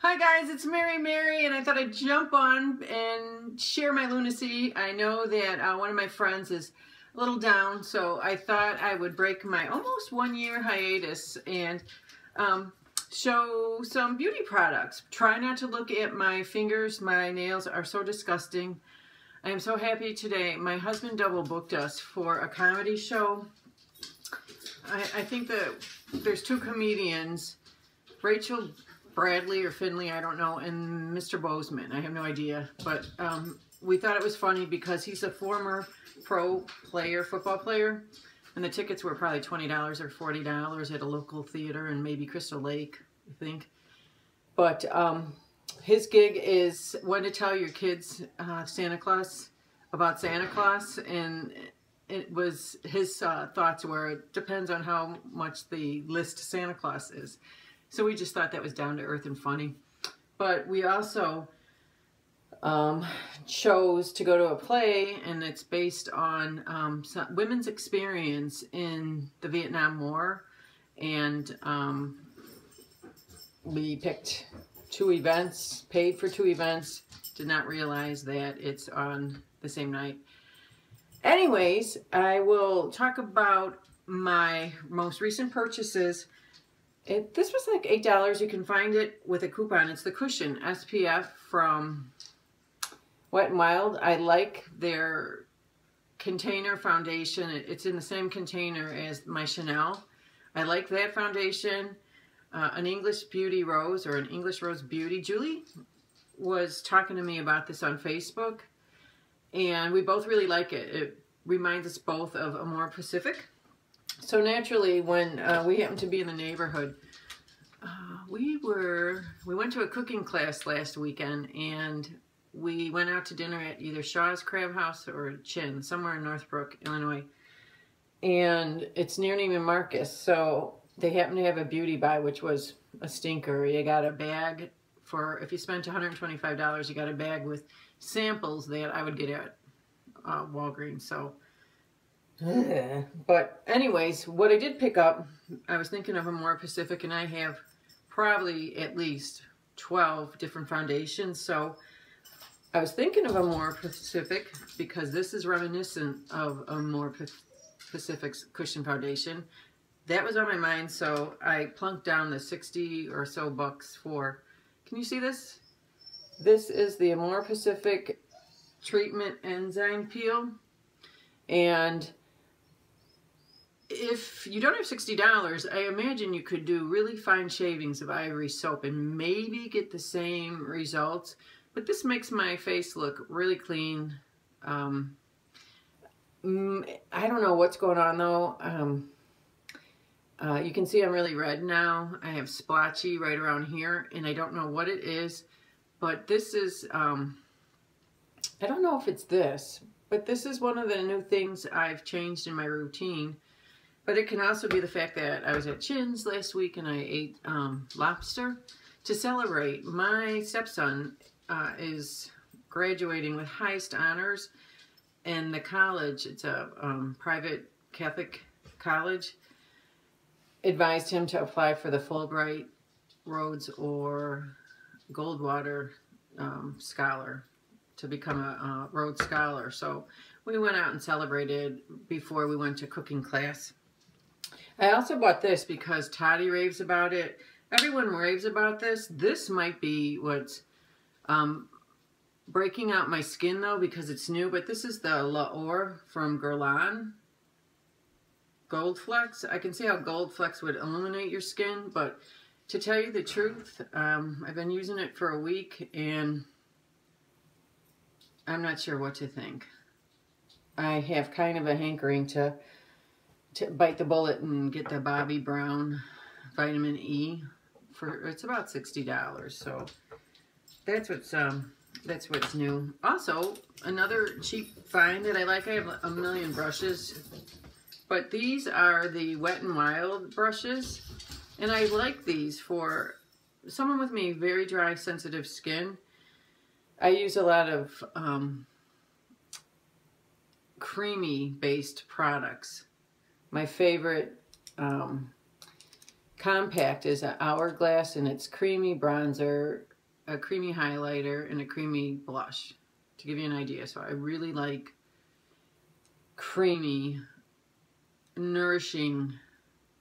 Hi guys, it's Mary, and I thought I'd jump on and share my lunacy. I know that one of my friends is a little down, so I thought I would break my almost 1-year hiatus and show some beauty products. Try not to look at my fingers. My nails are so disgusting. I am so happy today. My husband double booked us for a comedy show. I think that there's two comedians, Rachel Bradley or Finley, I don't know, and Mr. Bozeman. I have no idea, but we thought it was funny because he's a former pro player, football player, and the tickets were probably $20 or $40 at a local theater in maybe Crystal Lake, I think. But his gig is when to tell your kids Santa Claus about Santa Claus, and it was his thoughts were it depends on how much the list Santa Claus is. So we just thought that was down to earth and funny. But we also chose to go to a play, and it's based on some women's experience in the Vietnam War. And we picked 2 events, paid for 2 events, did not realize that it's on the same night. Anyways, I will talk about my most recent purchases. This was like $8. You can find it with a coupon. It's the Cushion SPF from Wet n Wild. I like their container foundation. It's in the same container as my Chanel. I like that foundation. An English Beauty Rose, or an English Rose Beauty. Julie was talking to me about this on Facebook, and we both really like it. It reminds us both of Amore Pacific. So naturally, when we happened to be in the neighborhood, we went to a cooking class last weekend, and we went out to dinner at either Shaw's Crab House or Chin, somewhere in Northbrook, Illinois. And it's near Neiman Marcus, so they happened to have a beauty buy, which was a stinker. You got a bag for, if you spent $125, you got a bag with samples that I would get at Walgreens. So, but anyways, what I did pick up, I was thinking of Amore Pacific, and I have probably at least 12 different foundations. So I was thinking of Amore Pacific because this is reminiscent of Amore Pacific's Cushion Foundation. That was on my mind, so I plunked down the 60 or so bucks for, can you see this? This is the Amore Pacific Treatment Enzyme Peel. And if you don't have $60, I imagine you could do really fine shavings of Ivory soap and maybe get the same results. But this makes my face look really clean. I don't know what's going on though. You can see I'm really red now. I have splotchy right around here, and I don't know what it is. But this is, I don't know if it's this, but this is one of the new things I've changed in my routine. But it can also be the fact that I was at Chin's last week and I ate lobster to celebrate. My stepson is graduating with highest honors, and the college, it's a private Catholic college, advised him to apply for the Fulbright, Rhodes, or Goldwater scholar to become a Rhodes Scholar. So we went out and celebrated before we went to cooking class. I also bought this because Toddy raves about it. Everyone raves about this. This might be what's breaking out my skin though, because it's new, but this is the L0r from Guerlin Gold Flex. I can see how Gold Flex would illuminate your skin, but to tell you the truth, I've been using it for a week and I'm not sure what to think. I have kind of a hankering to bite the bullet and get the Bobbi Brown vitamin E for, it's about $60. So that's what's new. Also, another cheap find that I like, I have a million brushes, but these are the Wet n Wild brushes, and I like these for someone with me very dry, sensitive skin. I use a lot of creamy based products. My favorite compact is an Hourglass, and it's creamy bronzer, a creamy highlighter, and a creamy blush, to give you an idea. So I really like creamy, nourishing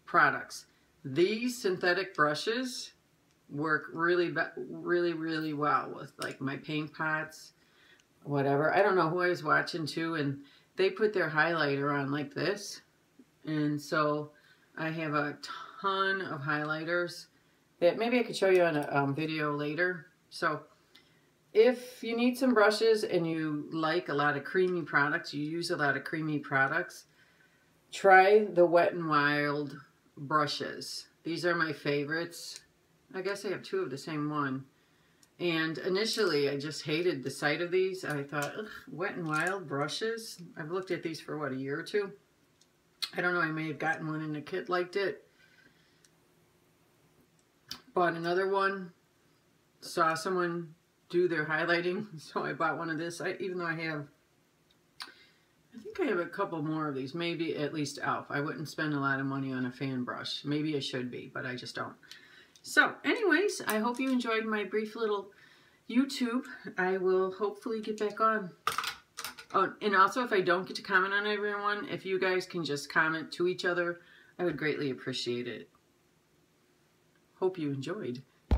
products. These synthetic brushes work really well with like my paint pots, whatever. I don't know who I was watching too, and they put their highlighter on like this, and so I have a ton of highlighters that maybe I could show you on a video later. So if you need some brushes and you like a lot of creamy products, you use a lot of creamy products, try the Wet n Wild brushes. These are my favorites. I guess I have two of the same one. And initially I just hated the sight of these. I thought, ugh, Wet n Wild brushes? I've looked at these for what, a year or two? I don't know, I may have gotten one and the kid liked it. Bought another one. Saw someone do their highlighting, so I bought one of this. Even though I think I have a couple more of these, maybe at least e.l.f. I wouldn't spend a lot of money on a fan brush. Maybe I should be, but I just don't. So anyways, I hope you enjoyed my brief little YouTube. I will hopefully get back on. Oh, and also if I don't get to comment on everyone, if you guys can just comment to each other, I would greatly appreciate it. Hope you enjoyed.